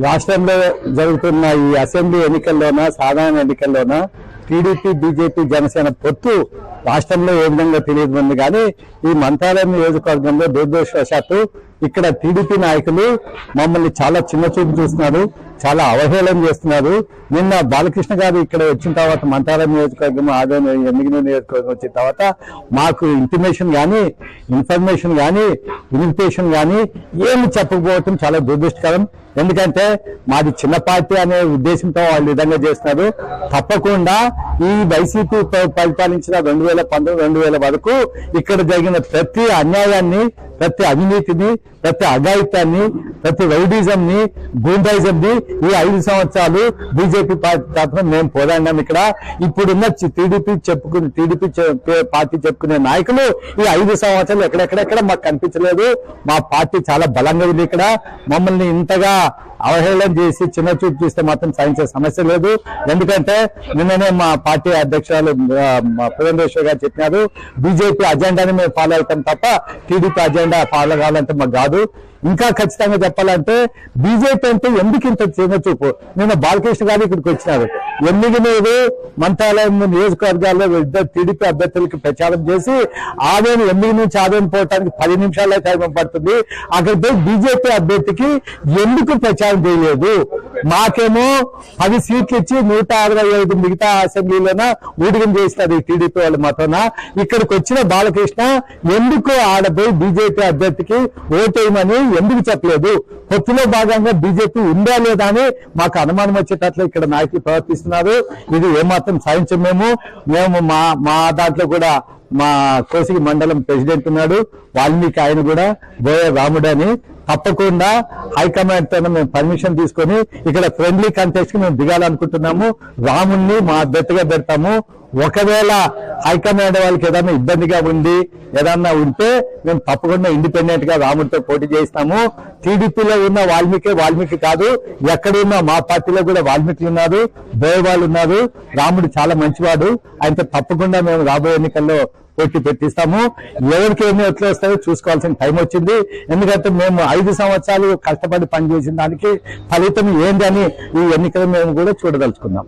రాష్ట్రంలో జరుగుతున్న ఈ అసెంబ్లీ ఎన్నికల్లోన సాధారణ ఎన్నికల్లోన టీడీపీ బీజేపీ జనసేన పొత్తు రాష్ట్రంలో ఏ విధంగా తెలియదు కానీ ఈ మంత్రాలయం నియోజకవర్గంలో దురదృష్టవశాత్తు ఇక్కడ టీడీపీ నాయకులు మమ్మల్ని చాలా చిన్న చూపు చూస్తున్నారు, చాలా అవహేళన చేస్తున్నారు. నిన్న బాలకృష్ణ గారు ఇక్కడ వచ్చిన తర్వాత మంత్రాలయం నియోజకవర్గం ఆదరణ ఎన్నికల నియోజకవర్గం వచ్చిన తర్వాత మాకు ఇంటిమేషన్ కానీ ఇన్ఫర్మేషన్ కానీ ఇన్విటేషన్ కానీ ఏమి చెప్పకపోవటం చాలా దురదృష్టకరం. ఎందుకంటే మాది చిన్న పార్టీ అనే ఉద్దేశంతో వాళ్ళు విధంగా చేస్తున్నారు. తప్పకుండా ఈ వైసీపీ పరిపాలించిన 2019-2000 వరకు ఇక్కడ జరిగిన ప్రతి అన్యాయాన్ని, ప్రతి అవినీతిని, ప్రతి అఘాయిత్యాన్ని, ప్రతి రౌడీజం ని, గూండాయిజం ని ఈ 5 సంవత్సరాలు బీజేపీ పార్టీ తరఫున మేము పోరాడినాం. ఇక్కడ ఇప్పుడున్న టీడీపీ పార్టీ చెప్పుకునే నాయకులు ఈ 5 సంవత్సరాలు ఎక్కడెక్కడెక్కడ మాకు కనిపించలేదు. మా పార్టీ చాలా బలంగా ఉంది. ఇక్కడ మమ్మల్ని ఇంతగా అవహేళన చేసి చిన్న చూపు చూస్తే మాత్రం సాధించే సమస్య లేదు. ఎందుకంటే నిన్ననే మా పార్టీ అధ్యక్షురాలు పురంధేశ్వరి గారు చెప్పినారు, బీజేపీ అజెండాని మేము ఫాలో అవుతాం తప్ప టీడీపీ అజెండా ఫాలో కావాలంటే మాకు కాదు. ఇంకా ఖచ్చితంగా చెప్పాలంటే బీజేపీ అంటే ఎందుకు ఇంత చిన్న చూపు? నిన్న బాలకృష్ణ గారు ఇక్కడికి వచ్చినారు. 8 మంత్రాలయం నియోజకవర్గాల్లో ఇద్దరు టీడీపీ అభ్యర్థులకి ప్రచారం చేసి ఆదాయం 8 నుంచి ఆదాయం పోవడానికి 10 నిమిషాల్లో టైం పడుతుంది. అక్కడిపై బీజేపీ అభ్యర్థికి ఎందుకు ప్రచారం చేయలేదు? మాకేమో 10 సీట్లు ఇచ్చి 165 మిగతా అసెంబ్లీలోన ఊడిగం చేసినారు ఈ టీడీపీ వాళ్ళ మాతోన. ఇక్కడికి వచ్చిన బాలకృష్ణ ఎందుకు ఆడపోయి బీజేపీ అభ్యర్థికి ఓటేయమని ఎందుకు చెప్పలేదు? పొత్తులో భాగంగా బీజేపీ ఉందా లేదా అని మాకు అనుమానం వచ్చేటట్లు ఇక్కడ నాయకులు ప్రవర్తిస్తున్నారు. ఇది ఏమాత్రం సాధించం. మేము మా దాంట్లో కూడా మా కోసిగి మండలం ప్రెసిడెంట్ ఉన్నాడు, వాల్మీకి ఆయన కూడా బోయ రాముడు అని. తప్పకుండా హైకమాండ్ తో మేము పర్మిషన్ తీసుకొని ఇక్కడ ఫ్రెండ్లీ కంటెస్ట్ కి మేము దిగాలనుకుంటున్నాము. రాముణ్ణి మా అభ్యర్థిగా పెడతాము. ఒకవేళ హైకమాండ్ వాళ్ళకి ఏదన్నా ఇబ్బందిగా ఏదన్నా ఉంటే మేము తప్పకుండా ఇండిపెండెంట్ గా రాముడితో పోటీ చేయిస్తాము. టీడీపీలో ఉన్న వాల్మీకి కాదు, ఎక్కడున్నా మా పార్టీలో కూడా వాల్మీకి ఉన్నారు, బోయవాళ్ళు ఉన్నారు. రాముడు చాలా మంచివాడు, ఆయనతో తప్పకుండా మేము రాబోయే ఎన్నికల్లో పోటీ పెట్టిస్తాము. ఎవరికి ఏమి ఎట్లా వస్తాయో చూసుకోవాల్సిన టైం వచ్చింది. ఎందుకంటే మేము 5 సంవత్సరాలు కష్టపడి పనిచేసిన దానికి ఫలితం ఏంటి అని ఈ ఎన్నికలు మేము కూడా చూడదలుచుకున్నాం.